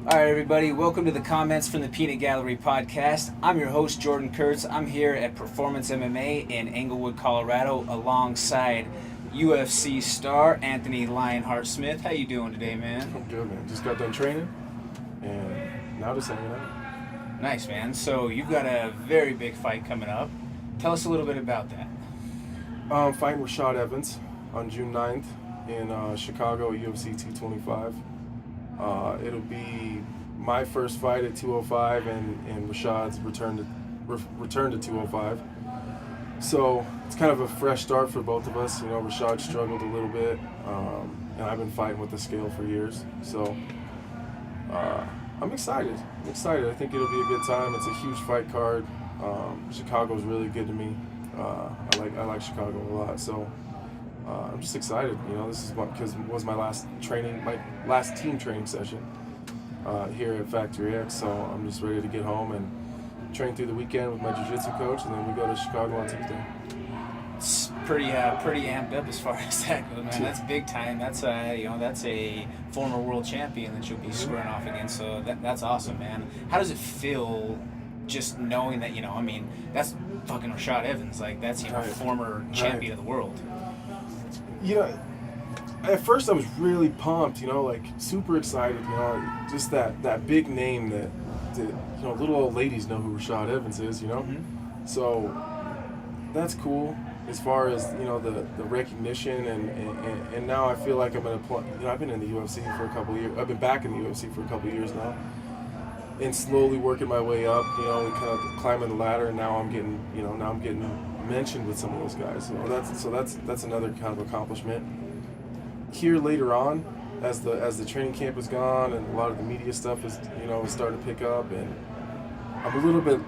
All right, everybody, welcome to the Comments from the Peanut Gallery podcast. I'm your host, Jordan Kurtz. I'm here at Performance MMA in Englewood, Colorado, alongside UFC star Anthony Lionheart Smith. How you doing today, man? I'm good, man. Just got done training, and now just hanging out. Nice, man. So you've got a very big fight coming up. Tell us a little bit about that. Fighting Rashad Evans on June 9th in Chicago at UFC 225. It'll be my first fight at 205 and Rashad's return to 205. So it's kind of a fresh start for both of us. You know, Rashad struggled a little bit, and I've been fighting with the scale for years. So I'm excited. I think it'll be a good time. It's a huge fight card. Chicago's really good to me. I like Chicago a lot. So I'm just excited. You know, this is because it was my last team training session here at Factory X. So I'm just ready to get home and train through the weekend with my jiu-jitsu coach, and then we go to Chicago on Tuesday. It's pretty amped up as far as that goes, man. That's big time. That's that's a former world champion that you'll be squaring off against. So that's awesome, man. How does it feel just knowing that that's fucking Rashad Evans, like that's former champion of the world? You know, at first I was really pumped, like super excited, just that big name that little old ladies know who Rashad Evans is, Mm-hmm. So that's cool as far as, the recognition and now I feel like I'm in a point, I've been in the UFC for a couple of years, I've been back in the UFC for a couple of years now and slowly working my way up, kind of climbing the ladder, and now I'm getting mentioned with some of those guys. So that's another kind of accomplishment. Here later on, as the training camp is gone and a lot of the media stuff is starting to pick up, and I'm a little bit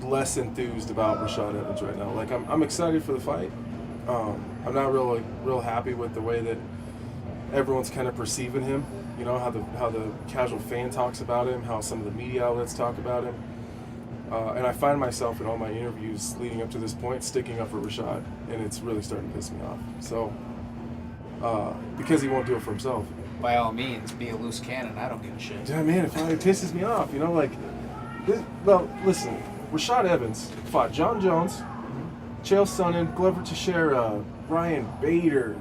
less enthused about Rashad Evans right now. Like I'm excited for the fight. I'm not real happy with the way that everyone's kind of perceiving him. How the casual fan talks about him, how some of the media outlets talk about him. And I find myself in all my interviews leading up to this point sticking up for Rashad, and it's really starting to piss me off. So, because he won't do it for himself. By all means, be a loose cannon. I don't give a shit. Yeah, man, it pisses me off. Listen, Rashad Evans fought John Jones, Chael Sonnen, Glover Teixeira, Ryan Bader,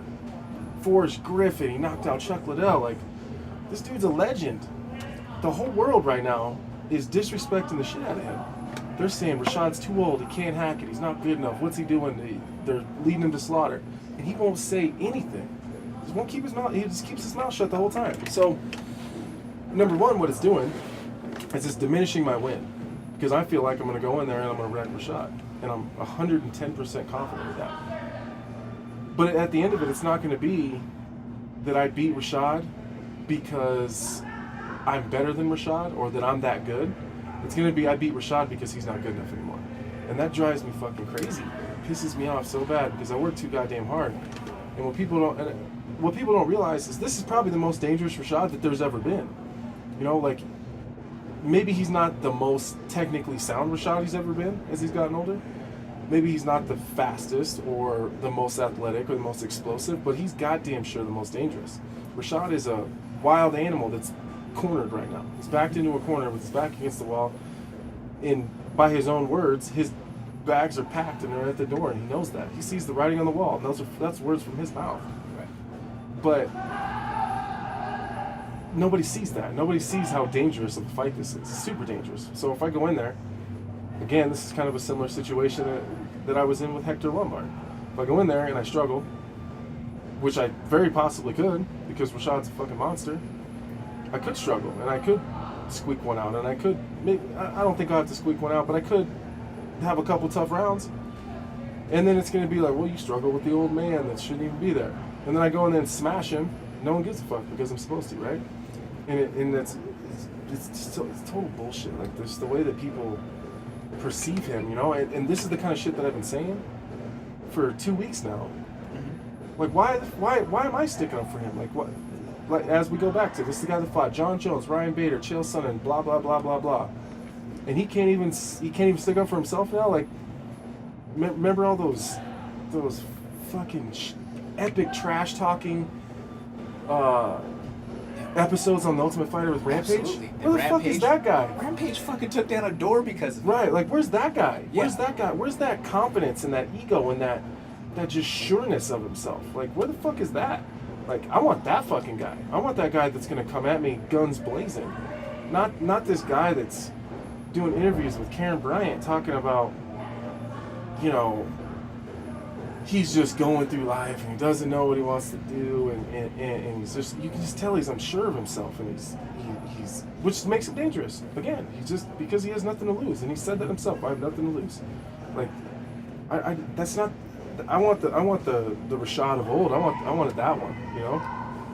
Forrest Griffin. He knocked out Chuck Liddell. Like, this dude's a legend. The whole world right now is disrespecting the shit out of him. They're saying Rashad's too old, he can't hack it, he's not good enough, what's he doing? They're leading him to slaughter. And he won't say anything. He just keeps his mouth shut the whole time. So, number one, what it's doing is it's diminishing my win. Because I feel like I'm going to go in there and I'm going to wreck Rashad. And I'm 110% confident with that. But at the end of it, it's not going to be that I beat Rashad because I'm better than Rashad or that I'm that good. It's going to be I beat Rashad because he's not good enough anymore. And that drives me fucking crazy. It pisses me off so bad because I work too goddamn hard. And what people don't realize is this is probably the most dangerous Rashad that there's ever been. Maybe he's not the most technically sound Rashad he's ever been as he's gotten older. Maybe he's not the fastest or the most athletic or the most explosive, but he's goddamn sure the most dangerous. Rashad is a wild animal that's cornered right now. He's backed into a corner with his back against the wall. And by his own words, his bags are packed and they're at the door, and he knows that. He sees the writing on the wall, and that's words from his mouth. Right. But nobody sees that. Nobody sees how dangerous of a fight this is. It's super dangerous. So if I go in there, again, this is kind of a similar situation that I was in with Hector Lombard. If I go in there and I struggle, which I very possibly could, because Rashad's a fucking monster, I could struggle, and I could squeak one out, and I could, I don't think I'll have to squeak one out, but I could have a couple tough rounds, and then it's going to be like, well, you struggle with the old man that shouldn't even be there. And then I go in there and smash him, no one gives a fuck because I'm supposed to, right? And it's total bullshit. Like, this, the way that people perceive him, and this is the kind of shit that I've been saying for 2 weeks now. Mm-hmm. Like, why am I sticking up for him? Like, what? Like, as we go back to this, is the guy that fought John Jones, Ryan Bader, Chael Sonnen, blah blah blah blah blah, and he can't even stick up for himself now. Like, remember all those fucking epic trash talking episodes on The Ultimate Fighter with Rampage? Absolutely. Where the fuck is that guy? Rampage fucking took down a door because of it. Right, like where's that guy? Yeah. Where's that guy? Where's that confidence and that ego and that just sureness of himself? Like where the fuck is that? Like I want that fucking guy. I want that guy that's gonna come at me guns blazing. Not this guy that's doing interviews with Karen Bryant talking about, you know, he's just going through life and he doesn't know what he wants to do and he's just, you can just tell he's unsure of himself and he's which makes it dangerous. Again, he's just, because he has nothing to lose, and he said that himself, I have nothing to lose. Like I that's not, I want the Rashad of old. I wanted that one, you know?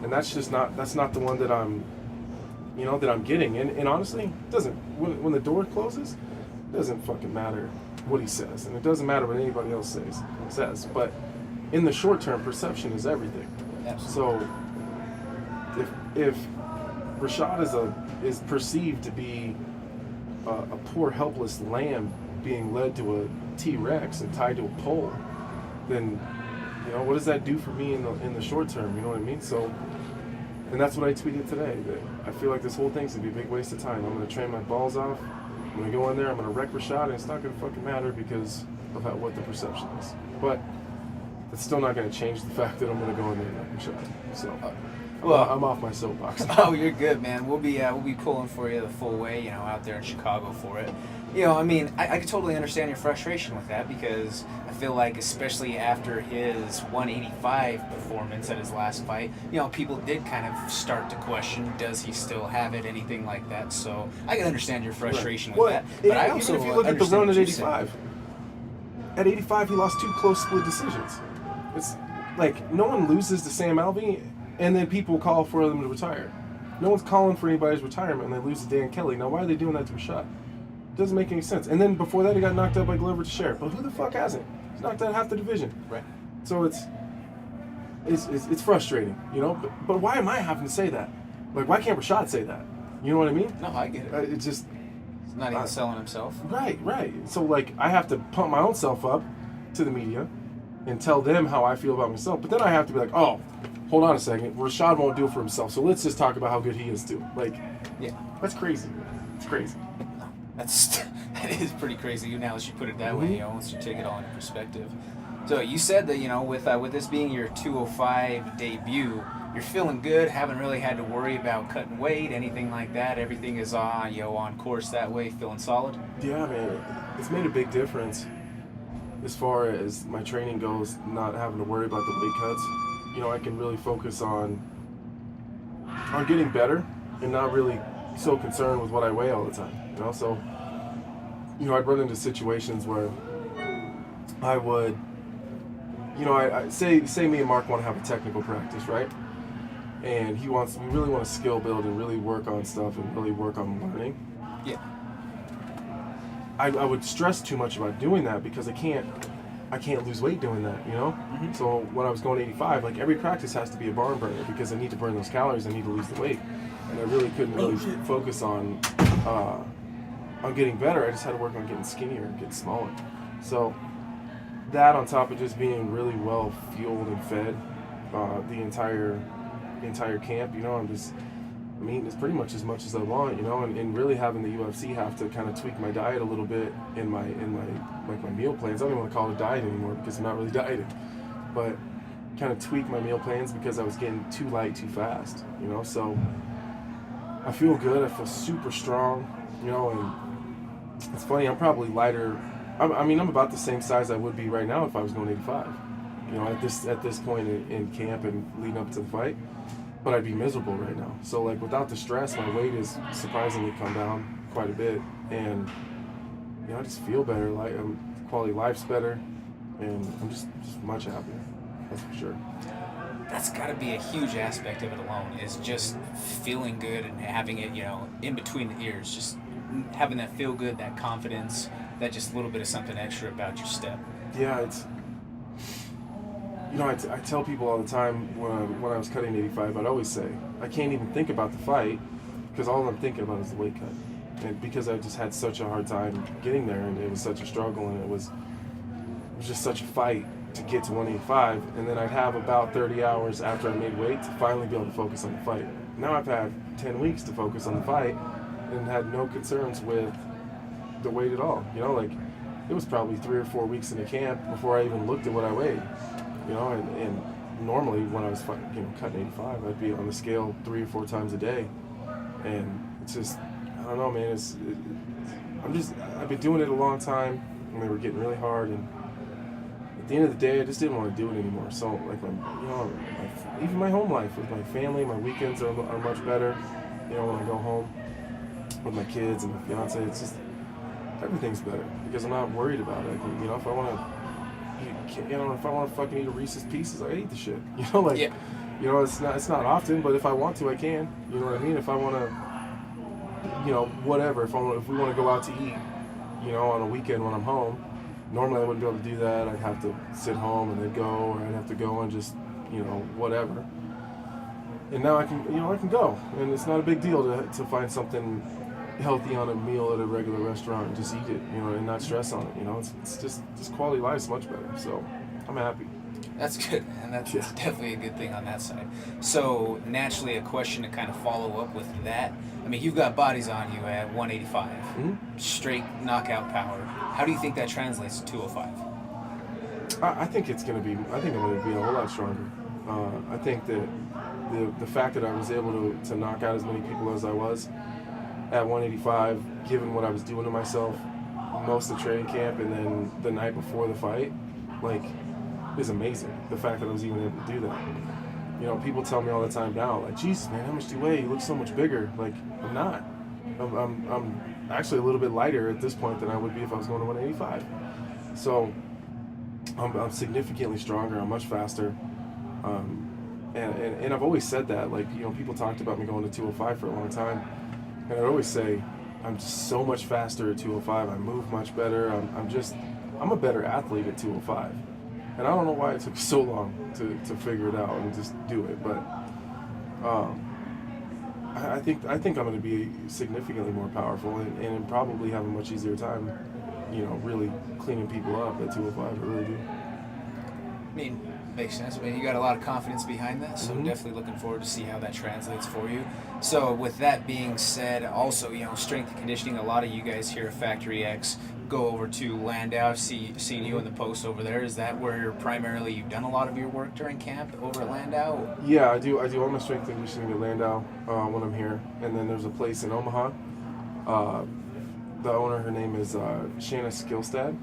And that's not the one that I'm, you know, that I'm getting. And honestly, it doesn't, when the door closes, it doesn't fucking matter what he says, and it doesn't matter what anybody else says. But in the short term, perception is everything. Absolutely. So if Rashad is perceived to be a poor, helpless lamb being led to a T-Rex and tied to a pole, then, you know, what does that do for me in the short term? You know what I mean? So, and that's what I tweeted today, that I feel like this whole thing's gonna be a big waste of time. I'm gonna train my balls off. I'm gonna go in there, I'm gonna wreck Rashad, and it's not gonna fucking matter because of what the perception is. But it's still not gonna change the fact that I'm gonna go in there and wreck Rashad. So, well, I'm off my soapbox. Oh, you're good, man. We'll be pulling for you the full way, you know, out there in Chicago for it. You know, I mean, I could totally understand your frustration with that, because I feel like, especially after his 185 performance at his last fight, you know, people did kind of start to question, does he still have it, anything like that. So I can understand your frustration with that. But I also, even if you look at the run at 85, at 85 he lost 2 close split decisions. It's like, no one loses to Sam Alvey and then people call for them to retire. No one's calling for anybody's retirement and they lose to Dan Kelly. Now, why are they doing that to Rashad? Doesn't make any sense. And then before that, he got knocked out by Glover Teixeira. But who the fuck hasn't? He's knocked out half the division. Right. So it's frustrating, you know. But why am I having to say that? Like, why can't Rashad say that? You know what I mean? No, I get it. It's just, he's not even selling himself. Right. So like, I have to pump my own self up to the media and tell them how I feel about myself. But then I have to be like, oh, hold on a second. Rashad won't do it for himself. So let's just talk about how good he is too. Like, yeah, that's crazy. It's crazy. That is pretty crazy. Now that you put it that way, you know, once you take it all into perspective. So you said that, you know, with this being your 205 debut, you're feeling good, haven't really had to worry about cutting weight, anything like that. Everything is on, you know, on course that way, feeling solid. Yeah, man, it's made a big difference as far as my training goes. Not having to worry about the weight cuts. You know, I can really focus on getting better and not really so concerned with what I weigh all the time. You know, so, you know, I'd run into situations where I would, you know, I say me and Mark want to have a technical practice, right? And we really want to skill build and really work on stuff and really work on learning. Yeah. I would stress too much about doing that because I can't lose weight doing that, you know? Mm-hmm. So when I was going 85, like every practice has to be a barn burner because I need to burn those calories, I need to lose the weight. And I really couldn't focus on getting better. I just had to work on getting skinnier, getting smaller. So that, on top of just being really well fueled and fed the entire camp, you know, I'm eating pretty much as I want, you know, and really having the UFC have to kind of tweak my diet a little bit in my meal plans. I don't even want to call it a diet anymore because I'm not really dieting, but kind of tweak my meal plans because I was getting too light too fast, you know. So I feel good. I feel super strong, you know, and it's funny, I'm probably lighter. I'm about the same size I would be right now if I was going 85, you know, at this point in camp and leading up to the fight. But I'd be miserable right now. So like, without the stress, my weight has surprisingly come down quite a bit, and you know, I just feel better. Like, quality of life's better, and I'm just much happier. That's for sure. That's got to be a huge aspect of it alone, is just feeling good and having it, you know, in between the ears, just having that feel good, that confidence, that just little bit of something extra about your step. Yeah, it's, you know, I tell people all the time when I was cutting 85, I'd always say, I can't even think about the fight because all I'm thinking about is the weight cut. And because I just had such a hard time getting there, and it was such a struggle, and it was just such a fight to get to 185, and then I'd have about 30 hours after I made weight to finally be able to focus on the fight. now I've had 10 weeks to focus on the fight and had no concerns with the weight at all. You know, like, it was probably 3 or 4 weeks in the camp before I even looked at what I weighed. You know, and normally when I was cutting 85, I'd be on the scale 3 or 4 times a day. And it's just, I don't know, man. I've been doing it a long time, and they were getting really hard. And at the end of the day, I just didn't want to do it anymore. So, like, even my home life with my family, my weekends are much better. You know, when I go home with my kids and my fiance, it's just, everything's better because I'm not worried about it. You know, if I want to fucking eat a Reese's Pieces, I eat the shit. You know, like, yeah. You know, it's not often, but if I want to, I can. You know what I mean? If I want to, you know, whatever. If we want to go out to eat, you know, on a weekend when I'm home, normally I wouldn't be able to do that. I'd have to sit home and then go, or I'd have to go and just, you know, whatever. And now I can go, and it's not a big deal to find something healthy on a meal at a regular restaurant and just eat it, you know, and not stress on it. You know, it's just quality life's much better. So I'm happy. That's good, man. That's definitely a good thing on that side. So naturally, a question to kind of follow up with that. I mean, you've got bodies on you at 185, straight knockout power. How do you think that translates to 205? I think I'm going to be a whole lot stronger. I think that the fact that I was able to knock out as many people as I was at 185, given what I was doing to myself most of the training camp and then the night before the fight, like, is amazing. The fact that I was even able to do that. You know, people tell me all the time now, like, Jesus, man, how much do you weigh? You look so much bigger. Like, I'm not. I'm actually a little bit lighter at this point than I would be if I was going to 185. So I'm significantly stronger. I'm much faster. And I've always said that. Like, you know, people talked about me going to 205 for a long time. And I'd always say, I'm just so much faster at 205. I move much better. I'm a better athlete at 205. And I don't know why it took so long to figure it out and just do it. But I think I'm going to be significantly more powerful and probably have a much easier time, you know, really cleaning people up at 205. I really do. I mean, makes sense. I mean, you got a lot of confidence behind that, so definitely looking forward to see how that translates for you. So with that being said, also, you know, strength and conditioning, a lot of you guys here at Factory X go over to Landau. Seen you in the post over there. Is that where primarily you've done a lot of your work during camp over at Landau? Yeah, I do all my strength and conditioning at Landau when I'm here. And then there's a place in Omaha. The owner, her name is Shanna Skillstad.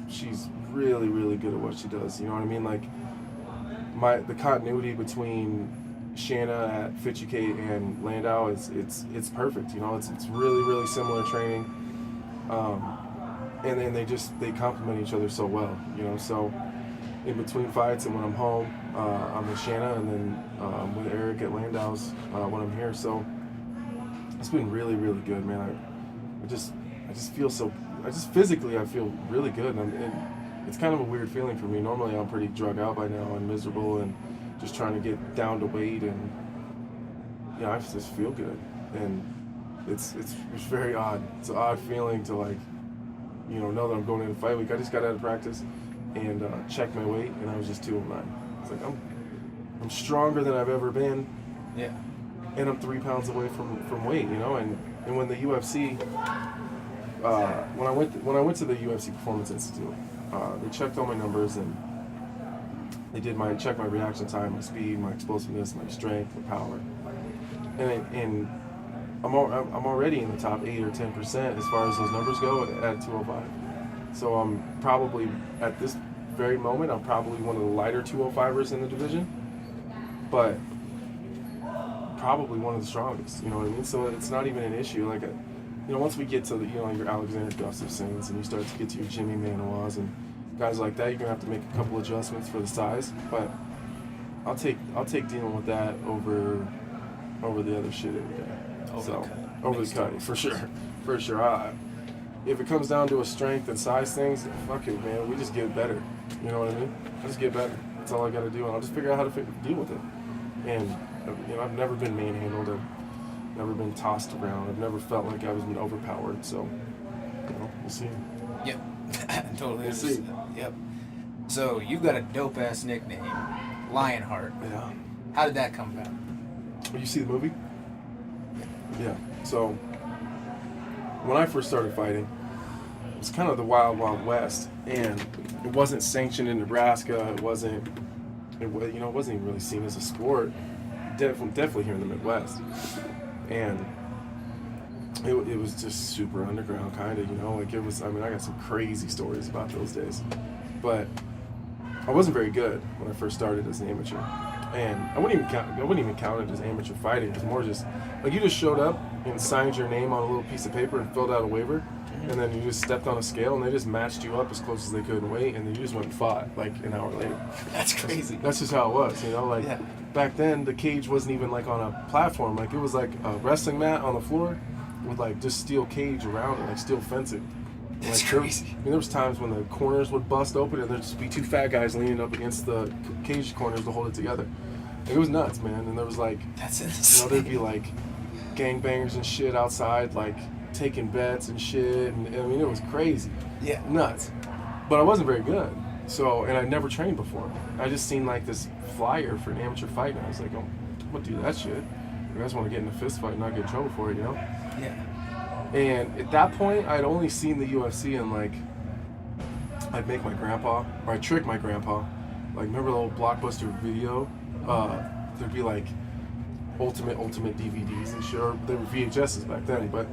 She's really, really good at what she does. You know what I mean? Like, the continuity between Shanna at Fitchukate and Landau it's perfect. You know, it's really, really similar training. And then they complement each other so well, you know. So in between fights and when I'm home, I'm with Shanna, and then with Eric at Landau's when I'm here. So it's been really, really good, man. I just physically I feel really good, and it's kind of a weird feeling for me. Normally I'm pretty drug out by now and miserable and just trying to get down to weight, and yeah, I just feel good, and it's very odd. It's an odd feeling to, like, you know that I'm going into fight week. I just got out of practice and checked my weight, and I was just 209. It's like I'm stronger than I've ever been. Yeah. And I'm 3 pounds away from weight, you know. And when the UFC, when I went to the UFC Performance Institute, they checked all my numbers, and they checked my reaction time, my speed, my explosiveness, my strength, my power, and I'm already in the top 8 or 10% as far as those numbers go at 205. So I'm probably, at this very moment, I'm probably one of the lighter 205ers in the division, but probably one of the strongest, you know what I mean? So it's not even an issue. Like, you know, once we get to the, you know, your Alexander Gustafsons and you start to get to your Jimmy Manoas and guys like that, you're gonna have to make a couple adjustments for the size, but I'll take dealing with that over the other shit every day. Over the cut, for sure. If it comes down to a strength and size things, fuck it, man. We just get better. You know what I mean? I just get better. That's all I got to do, and I'll just figure out how to deal with it. And you know, I've never been manhandled. I've never been tossed around. I've never felt like I was been overpowered. So, you know, we'll see. Yep, totally. We'll see. Yep. So you've got a dope ass nickname, Lionheart. Yeah. How did that come about? You see the movie? Yeah. So when I first started fighting, it was kind of the wild, wild west, and it wasn't sanctioned in Nebraska. It wasn't even really seen as a sport. Definitely here in the Midwest, and it was just super underground, kind of. Like it was. I mean, I got some crazy stories about those days, but I wasn't very good when I first started as an amateur, and I wouldn't even count it as amateur fighting. It was more just like you just showed up and signed your name on a little piece of paper and filled out a waiver, and then you just stepped on a scale and they just matched you up as close as they could and weight, and then you just went and fought like an hour later. That's crazy. That's just how it was, like back then the cage wasn't even like on a platform, like it was like a wrestling mat on the floor with like just steel cage around it, like steel fencing. That's like, crazy. There was times when the corners would bust open and there'd just be two fat guys leaning up against the cage corners to hold it together. It was nuts, man. And there was like, that's insane. There'd be like gangbangers and shit outside, like taking bets and shit. And I mean, it was crazy. Yeah. Nuts. But I wasn't very good. So, and I'd never trained before. I just seen like this flyer for an amateur fight, and I was like, oh, I'm gonna do that shit. You guys want to get in a fist fight and not get in trouble for it, Yeah. And at that point, I'd only seen the UFC and like, I'd make my grandpa, or I'd trick my grandpa. Like, remember the old Blockbuster video? There'd be like ultimate DVDs and shit, or they were VHSs back then, but,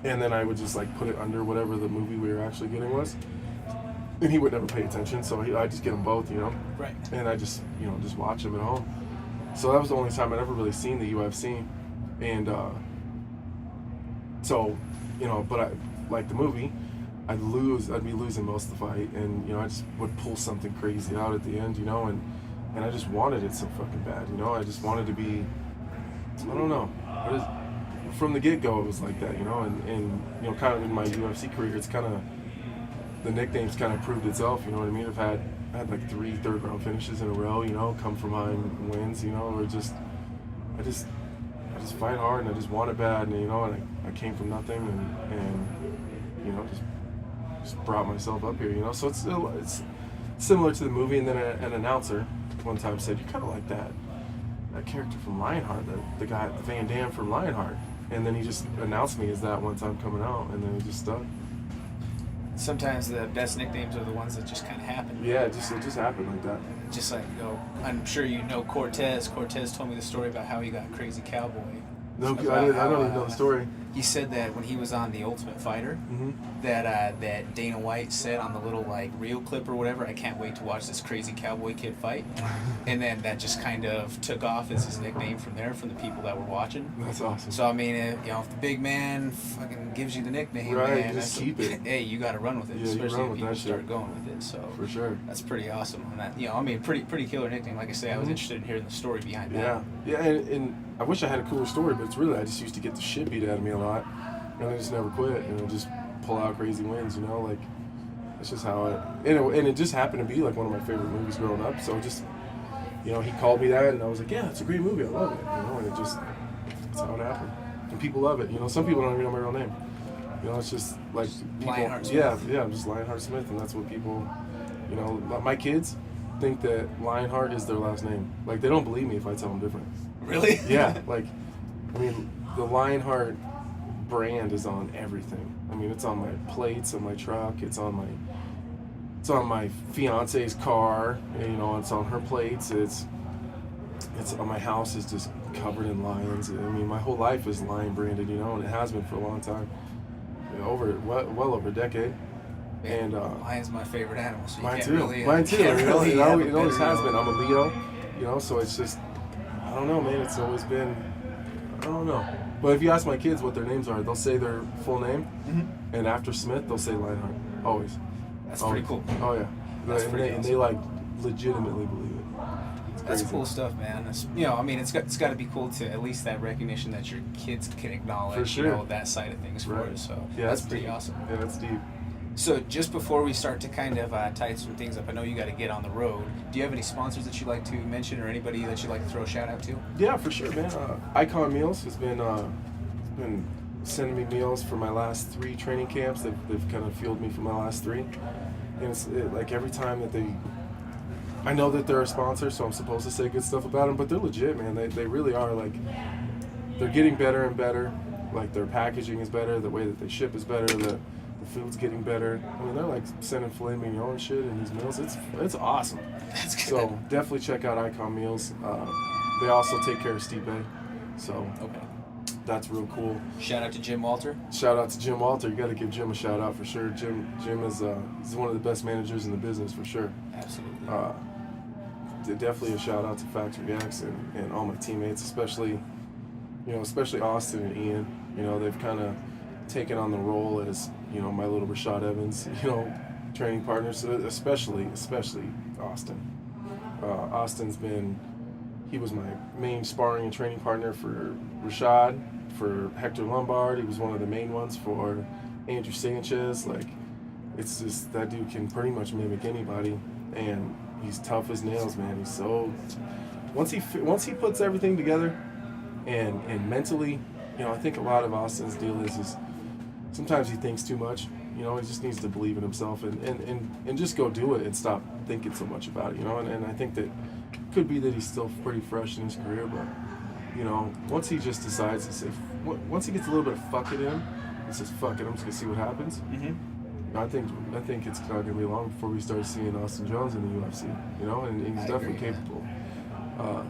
and then I would just like put it under whatever the movie we were actually getting was. And he would never pay attention, so I'd just get them both, Right. And I just, just watch them at home. So that was the only time I'd ever really seen the UFC. And, so, but I, like the movie, I'd be losing most of the fight, and, I just would pull something crazy out at the end, and I just wanted it so fucking bad, I just wanted to be, I don't know, from the get-go it was like that, and kind of in my UFC career, it's kind of, the nickname's kind of proved itself, you know what I mean? I had like 3 third-round finishes in a row, come from behind wins, or just, I just fight hard and I just want it bad, and I came from nothing, and just brought myself up here, so it's similar to the movie. And then an announcer one time said, "You're kind of like that character from Lionheart, the guy Van Damme from Lionheart," and then he just announced me as that one time coming out, and then it just stuck. Sometimes the best nicknames are the ones that just kind of happen. Yeah, it just happened like that. Just like, I'm sure you know Cortez. Cortez told me the story about how he got Crazy Cowboy. No, I don't even know the story. He said that when he was on The Ultimate Fighter, that Dana White said on the little like reel clip or whatever, "I can't wait to watch this Crazy Cowboy kid fight," and then that just kind of took off as his nickname from there, from the people that were watching. That's awesome. So I mean, if the big man fucking gives you the nickname, right, man, just keep it. Hey, you got to run with it, yeah, especially if people start start going with it. So for sure, that's pretty awesome. On that, pretty killer nickname. Like I say, I was interested in hearing the story behind that. Yeah, and I wish I had a cooler story, but it's really I just used to get the shit beat out of me a lot, and I just never quit, and I just pull out crazy wins, like that's just how and it just happened to be like one of my favorite movies growing up. So just he called me that, and I was like, yeah, it's a great movie, I love it, and that's how it happened, and people love it. Some people don't even know my real name. It's just like people, Lionheart Smith. yeah, I'm just Lionheart Smith, and that's what people, my kids think that Lionheart is their last name. Like, they don't believe me if I tell them different. Really? Yeah, like, I mean, the Lionheart brand is on everything. I mean, it's on my plates, on my truck, it's on my fiance's car, it's on her plates, it's on my house is just covered in lions. I mean, my whole life is lion branded, and it has been for a long time, well over a decade. And lion's my favorite animal, so you mine can't too. really, Mine too. Can't really it always has been. I'm a Leo, so it's just, I don't know, man. It's always been, I don't know. But if you ask my kids what their names are, they'll say their full name, and after Smith, they'll say Lionheart. Always. That's always. pretty cool. Oh yeah. That's pretty and awesome. they like legitimately believe it. That's cool stuff, man. It's got to be cool to at least that recognition that your kids can acknowledge, For sure. That side of things for it. So yeah, that's pretty awesome. Yeah, that's deep. So just before we start to kind of tie some things up, I know you got to get on the road. Do you have any sponsors that you'd like to mention, or anybody that you'd like to throw a shout out to? Yeah, for sure, man. Icon Meals has been sending me meals for my last 3 training camps. They've kind of fueled me for my last 3. And it's like every time that I know that they're a sponsor, so I'm supposed to say good stuff about them, but they're legit, man. They really are. Like, they're getting better and better. Like, their packaging is better, the way that they ship is better, the food's getting better. I mean, they're like sending filet mignon and shit in these meals. It's awesome. That's good. So definitely check out Icon Meals. They also take care of Stipe, so Okay. that's real cool. Shout out to Jim Walter. Shout out to Jim Walter. You got to give Jim a shout out for sure. Jim is he's one of the best managers in the business for sure. Absolutely. Definitely a shout out to Factory X and all my teammates, especially Austin and Ian. You know, they've kind of taken on the role as, you know, my little Rashad Evans, you know, training partners, especially Austin. He was my main sparring and training partner for Rashad, for Hector Lombard. He was one of the main ones for Andrew Sanchez. Like, it's just, that dude can pretty much mimic anybody, and he's tough as nails, man. He's so, once he puts everything together, and mentally, you know, I think a lot of Austin's deal is sometimes he thinks too much. You know, he just needs to believe in himself and just go do it and stop thinking so much about it, you know. And I think that could be that he's still pretty fresh in his career, but, you know, once he just decides to say, once he gets a little bit of fuck it in him, and says, fuck it, I'm just going to see what happens. Mm-hmm. I think it's not going to be long before we start seeing Austin Jones in the UFC, you know, and he's definitely capable.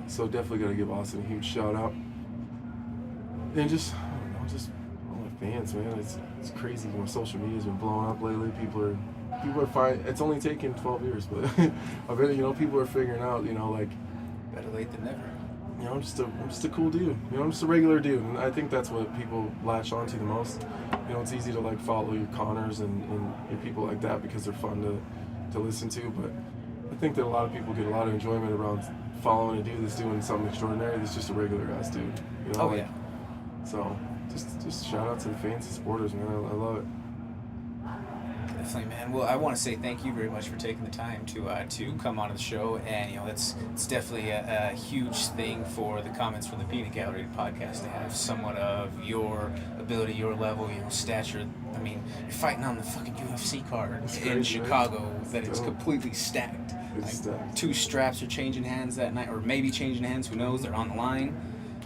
So definitely got to give Austin a huge shout out. And just, I don't know, just all my fans, man. It's crazy. You know, social media's been blowing up lately. People are fine. It's only taken 12 years, but I bet, you know, people are figuring out, you know, like, Better late than never. you know, I'm just a cool dude. You know, I'm just a regular dude, and I think that's what people latch onto the most. You know, it's easy to like follow your Connors and your people like that because they're fun to listen to, but I think that a lot of people get a lot of enjoyment around following a dude that's doing something extraordinary that's just a regular ass dude. You know, Oh, like, yeah. So just shout out to the fans and supporters, man. I love it. Definitely, man. Well, I want to say thank you very much for taking the time to come onto the show, and you know, it's definitely a huge thing for the Comments from the Peanut Gallery podcast to have someone of your ability, your level, you know, stature. I mean, you're fighting on the fucking UFC card in Chicago, man. That is completely stacked. It's stacked. 2 straps are changing hands that night, or maybe changing hands. Who knows? They're on the line.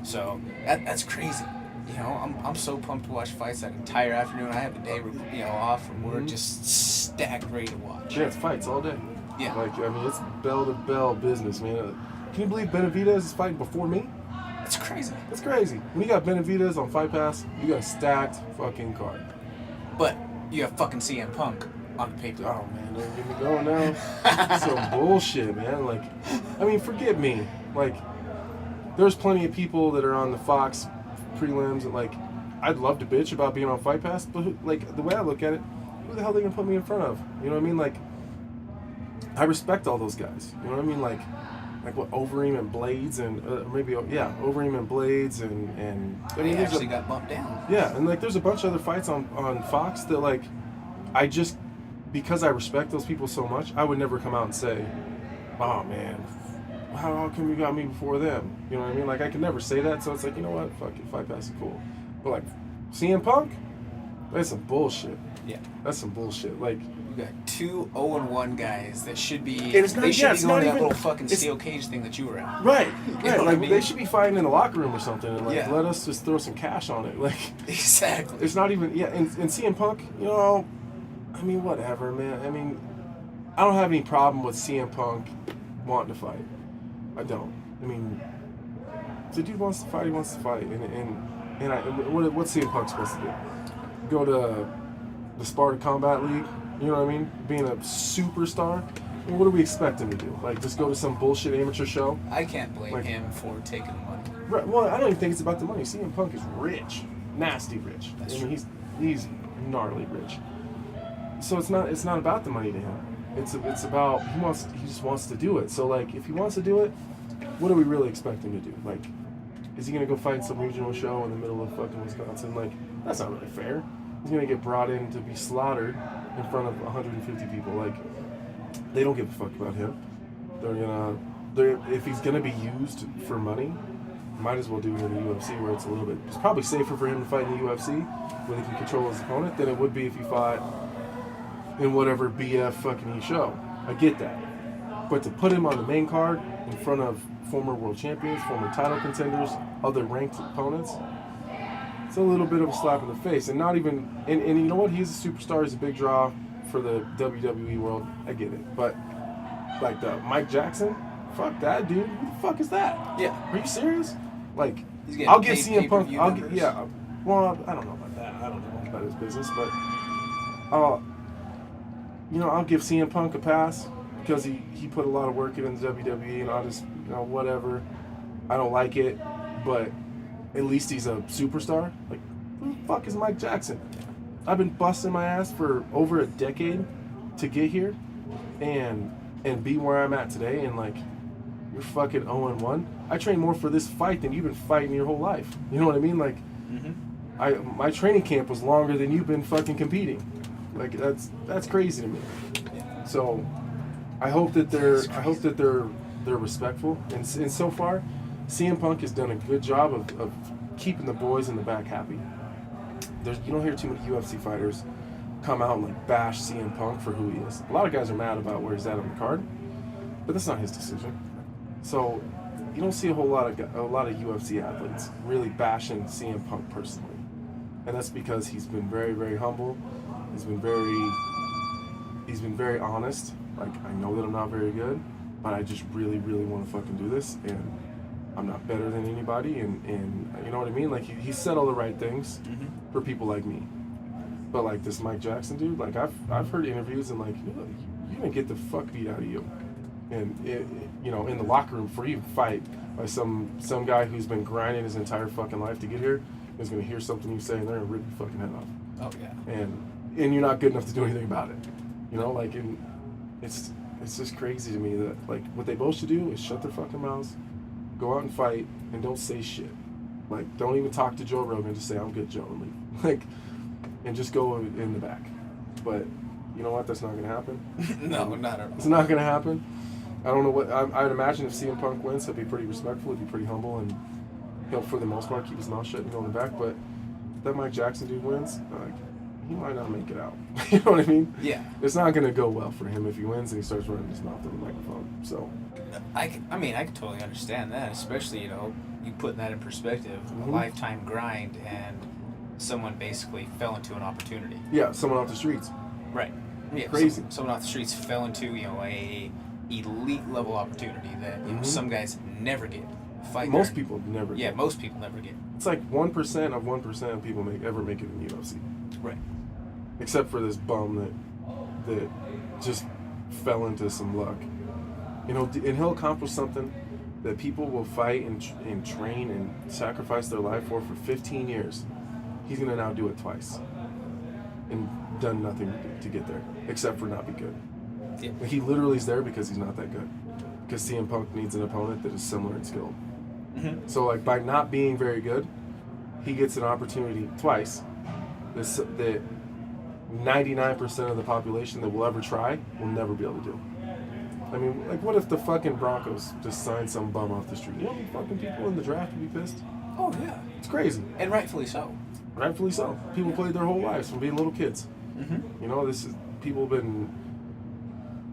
So that's crazy. You know, I'm so pumped to watch fights that entire afternoon. I have the day, you know, off from work, just stacked, ready to watch. Yeah, it's fights all day. Yeah. Like, I mean, it's bell-to-bell business, man. Can you believe Benavidez is fighting before me? That's crazy. That's crazy. When you got Benavidez on Fight Pass, you got a stacked fucking card. But you have fucking CM Punk on the paper. Oh, man, don't get me going now. Some bullshit, man. Like, I mean, forgive me. Like, there's plenty of people that are on the Fox prelims and, like, I'd love to bitch about being on Fight Pass, but, like, the way I look at it, who the hell are they going to put me in front of? You know what I mean? Like, I respect all those guys. You know what I mean? Like what, Overeem and Blades and Overeem and Blades and I mean, They actually got bumped down. Yeah, and, like, there's a bunch of other fights on Fox that, like, I just, because I respect those people so much, I would never come out and say, oh, man, how come you got me before them? You know what I mean? Like, I can never say that, so it's like, you know what? Fuck it, Fight Pass is cool. But, like, CM Punk? That's some bullshit. Yeah. That's some bullshit. Like, You got 2 0-1 guys that should be. And it's not- they should yeah, be it's going not to that even- little fucking it's- steel cage thing that you were at. right. You know what Like, I mean? they should be fighting in the locker room or something and, like, Yeah. let us just throw some cash on it. Like, Exactly. it's not even, yeah, and CM Punk, you know, I mean, whatever, man. I mean, I don't have any problem with CM Punk wanting to fight. I don't. I mean, if the dude wants to fight, he wants to fight. And what's CM Punk supposed to do? Go to the Sparta Combat League? You know what I mean? Being a superstar? I mean, what do we expect him to do? Like, just go to some bullshit amateur show? I can't blame Like- him for taking the money. Right, well, I don't even think it's about the money. CM Punk is rich. Nasty rich. That's I mean, he's gnarly rich. So it's not about the money to him. It's about he just wants to do it. So, like, if he wants to do it, what do we really expect him to do? Like, is he gonna go fight some regional show in the middle of fucking Wisconsin? Like, that's not really fair. He's gonna get brought in to be slaughtered in front of 150 people. Like, they don't give a fuck about him. If he's gonna be used for money, might as well do it in the UFC where it's probably safer for him to fight in the UFC where he can control his opponent than it would be if he fought in whatever BF fucking show. I get that. But to put him on the main card in front of former world champions, former title contenders, other ranked opponents, it's a little bit of a slap in the face. And not even, and you know what? He's a superstar. He's a big draw for the WWE world. I get it. But like the Mike Jackson, fuck that, dude. Who the fuck is that? Yeah. Are you serious? Like, He's I'll give CM Punk. pay-per-view I'll numbers. yeah. Well, I don't know about that. I don't know much about his business, but I'll give CM Punk a pass because he put a lot of work in the WWE, and I'll just whatever. I don't like it, but at least he's a superstar. Like, who the fuck is Mike Jackson? I've been busting my ass for over a decade to get here, and be where I'm at today, and like, you're fucking 0-1. I train more for this fight than you've been fighting your whole life. You know what I mean? Like, my training camp was longer than you've been fucking competing. Like, that's crazy to me. So I hope that they're respectful, and so far CM Punk has done a good job of keeping the boys in the back happy. You don't hear too many UFC fighters come out and like bash CM Punk for who he is. A lot of guys are mad about where he's at on the card, but that's not his decision. So you don't see a lot of UFC athletes really bashing CM Punk personally, and that's because he's been very, very humble. He's been very honest. Like, I know that I'm not very good, but I just really, really want to fucking do this, and I'm not better than anybody, and you know what I mean? Like, he said all the right things for people like me. But like this Mike Jackson dude, like I've heard interviews, and like, you're gonna get the fuck beat out of you, and in the locker room before you even fight by some guy who's been grinding his entire fucking life to get here is gonna hear something you say, and they're gonna rip your fucking head off. Oh yeah. And you're not good enough to do anything about it. Like, and it's just crazy to me that like what they both should do is shut their fucking mouths, go out and fight, and don't say shit. Like, don't even talk to Joe Rogan. Just say, I'm good, Joe, and leave. Like, and just go in the back. But you know what? That's not going to happen. No, not at all. It's not going to happen. I don't know what... I would imagine if CM Punk wins, he'll be pretty respectful. He'll be pretty humble, and he'll, for the most part, keep his mouth shut and go in the back. But if that Mike Jackson dude wins, like, he might not make it out. You know what I mean? Yeah. It's not going to go well for him if he wins and he starts running his mouth on the microphone. So... I can totally understand that, especially, you putting that in perspective, a lifetime grind, and someone basically fell into an opportunity. Yeah, someone off the streets. Right. Yeah, crazy. Someone off the streets fell into, a elite level opportunity that some guys never get. Most people never get. Yeah, most people never get. It's like 1% of 1% of people ever make it in the UFC. Right. Except for this bum that just fell into some luck. And he'll accomplish something that people will fight and train and sacrifice their life for 15 years. He's going to now do it twice. And done nothing to get there, except for not be good. Yeah. He literally is there because he's not that good. Because CM Punk needs an opponent that is similar in skill. So, like, by not being very good, he gets an opportunity twice that 99% of the population that will ever try will never be able to do. I mean, like, what if the fucking Broncos just signed some bum off the street? You know how many fucking people in the draft would be pissed? Oh, yeah. It's crazy. And rightfully so. Rightfully so. People played their whole lives from being little kids.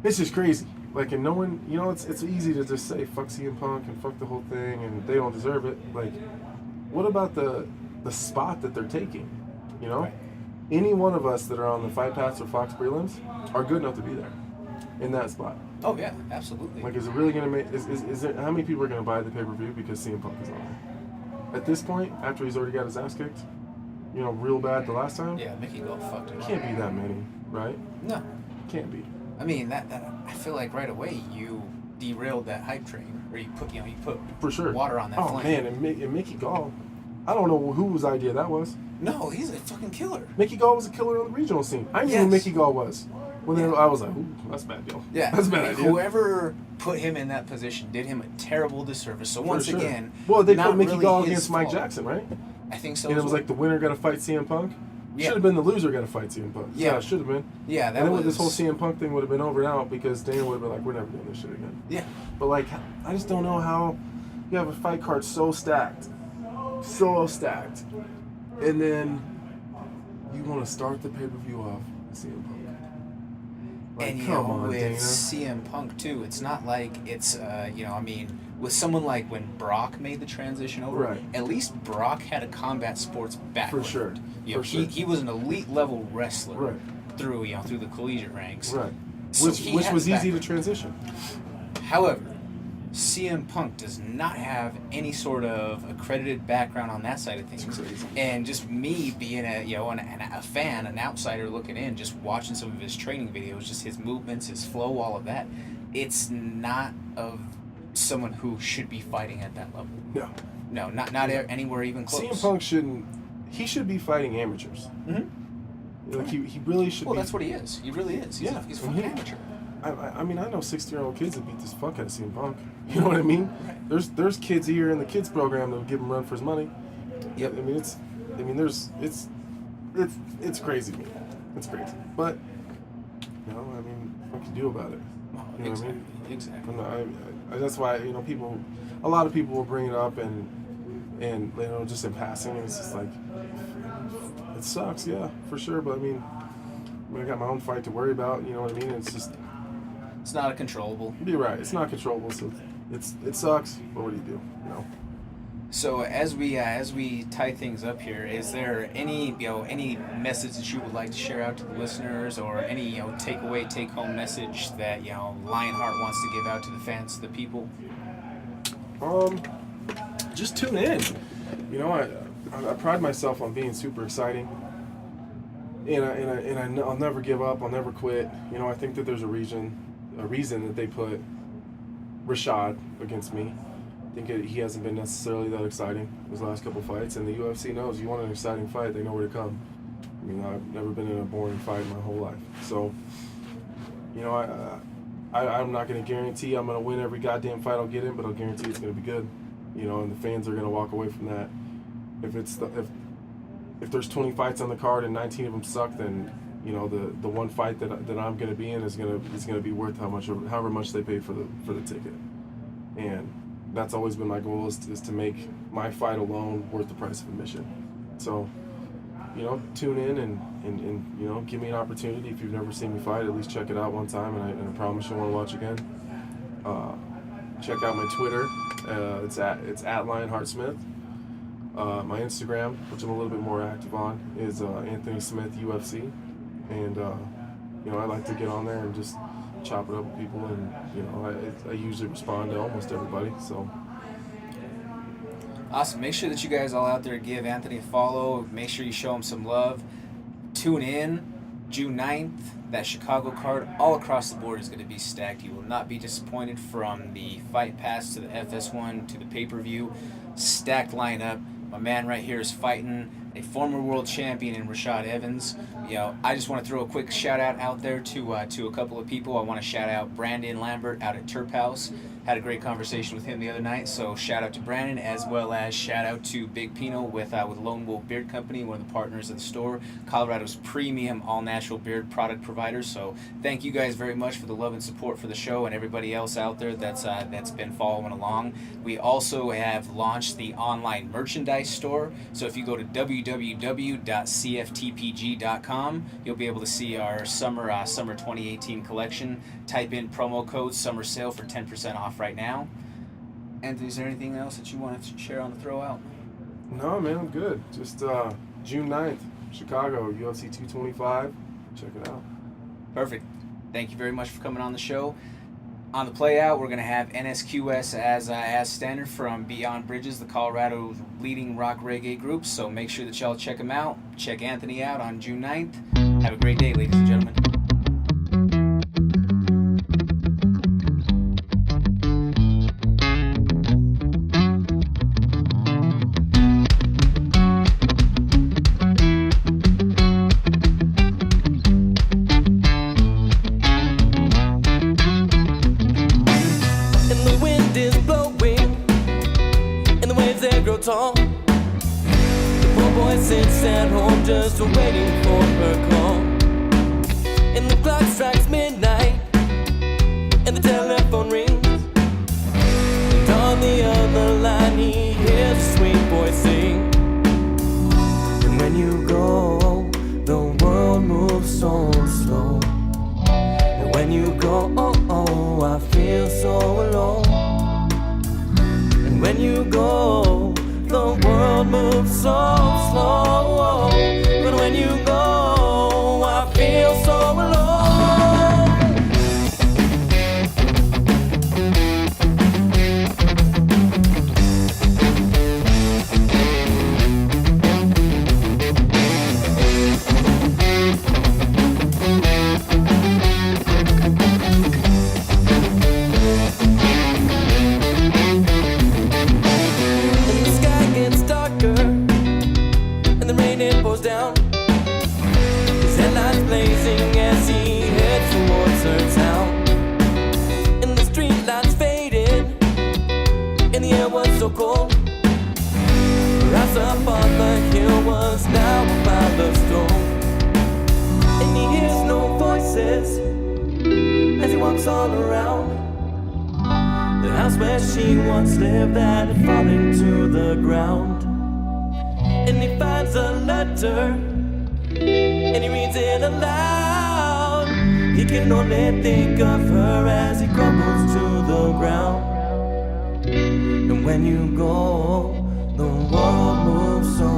It's just crazy. Like, and no one, it's easy to just say, fuck CM Punk and fuck the whole thing, and they don't deserve it. Like, what about the spot that they're taking? Right. Any one of us that are on the Fight Pass or Fox prelims are good enough to be there in that spot. Oh yeah, absolutely. Like, is it really gonna make? Is there, how many people are gonna buy the pay-per-view because CM Punk is on there? At this point, after he's already got his ass kicked, real bad the last time. Yeah, Mickey Gall fucked him up. Can't be that many, right? No. Can't be. I mean, that I feel like right away you derailed that hype train, or you put for sure water on that flame. Oh man, and Mickey Gall, I don't know whose idea that was. No, he's a fucking killer. Mickey Gall was a killer on the regional scene. I knew who Mickey Gall was. I was like, ooh, that's a bad deal. Yeah. That's a bad idea. Whoever put him in that position did him a terrible disservice. So once again, well, they put Mickey really Gall against Mike Jackson, right? I think so. And it was like the winner got to fight CM Punk. Yeah. Should have been the loser got to fight CM Punk. Yeah, it should have been. Yeah, and then this whole CM Punk thing would have been over and out because Dana would have been like, we're never doing this shit again. Yeah. But like, I just don't know how you have a fight card so stacked, and then you want to start the pay-per-view off with CM Punk. Like, and come on, with Dana. CM Punk too, it's not like it's with someone like when Brock made the transition over, Right. at least Brock had a combat sports background. For sure. He was an elite level wrestler Right. through the collegiate ranks. Right. So Which he had was the easy to background. transition. However, CM Punk does not have any sort of accredited background on that side of things. It's crazy. And just me being a fan, an outsider looking in, just watching some of his training videos, just his movements, his flow, all of that, it's not of someone who should be fighting at that level. No. No, not anywhere even close. CM Punk should be fighting amateurs. Mm-hmm. Like he really should be. Well, that's what he is. He really is. He's a fucking amateur. I mean, I know 60-year-old kids that beat this fuck out of CM Punk. You know what I mean? Right. There's kids here in the kids program that will give him a run for his money. Yep. I mean, it's crazy to me. It's crazy. But, I mean, what can you do about it? Well, You know exactly. what I mean? Exactly. And that's why, a lot of people will bring it up and just in passing, and it's just like, it sucks, yeah, for sure. But I got my own fight to worry about. You know what I mean? It's just, It's not a controllable. you're right. It's not controllable, so it sucks. But what do you do? So as we tie things up here, is there any message that you would like to share out to the listeners, or any takeaway, take home message that Lionheart wants to give out to the fans, the people? Just tune in. I pride myself on being super exciting, and I'll never give up. I'll never quit. I think that there's a reason that they put Rashad against me. I think he hasn't been necessarily that exciting his last couple fights, and the UFC knows you want an exciting fight, they know where to come. I've never been in a boring fight in my whole life. So, I'm not going to guarantee I'm going to win every goddamn fight I'll get in, but I'll guarantee it's going to be good. And the fans are going to walk away from that. If there's 20 fights on the card and 19 of them suck, then the one fight that I'm going to be in is going to be worth however much they paid for the ticket. And that's always been my goal, is to make my fight alone worth the price of admission. So, tune in and give me an opportunity. If you've never seen me fight, at least check it out one time, and I promise you'll want to watch again. Check out my Twitter. It's at Lionheart Smith. My Instagram, which I'm a little bit more active on, is Anthony Smith UFC, and I like to get on there and just chop it up with people, and I usually respond to almost everybody. So Awesome. Make sure that you guys all out there give Anthony a follow. Make sure you show him some love. Tune in June 9th. That Chicago card all across the board is going to be stacked. You will not be disappointed, from the Fight Pass to the FS1 to the pay-per-view. Stacked lineup. My man right here is fighting a former world champion in Rashad Evans. I just want to throw a quick shout out there to a couple of people. I want to shout out Brandon Lambert out at Terp House. Had a great conversation with him the other night, so shout out to Brandon, as well as shout out to Big Pino with Lone Wolf Beard Company, one of the partners of the store, Colorado's premium all-natural beard product provider. So thank you guys very much for the love and support for the show, and everybody else out there that's been following along. We also have launched the online merchandise store, so if you go to www.cftpg.com, you'll be able to see our summer 2018 collection. Type in promo code Summer Sale for 10% off right now. Anthony, is there anything else that you wanted to share on the throw out? no, man, I'm good. Just June 9th, Chicago, UFC 225. Check it out. Perfect. Thank you very much for coming on the show. On the play out, we're going to have NSQS as standard from Beyond Bridges, the Colorado's leading rock reggae group. So make sure that y'all check them out. Check Anthony out on June 9th. Have a great day, ladies and gentlemen. Tall. The poor boy sits at home just waiting for her call. And the clock strikes midnight, and the telephone rings. And on the other line he hears a sweet voice sing. And when you go, the world moves so slow. And faded pours down, his headlights blazing as he heads towards her town. And the street lights faded, and the air was so cold. Her house up on the hill was now a pile of stone. And he hears no voices as he walks all around the house where she once lived that had fallen to the ground. And he finds a letter and he reads it aloud. He can only think of her as he crumbles to the ground. And when you go, the world moves so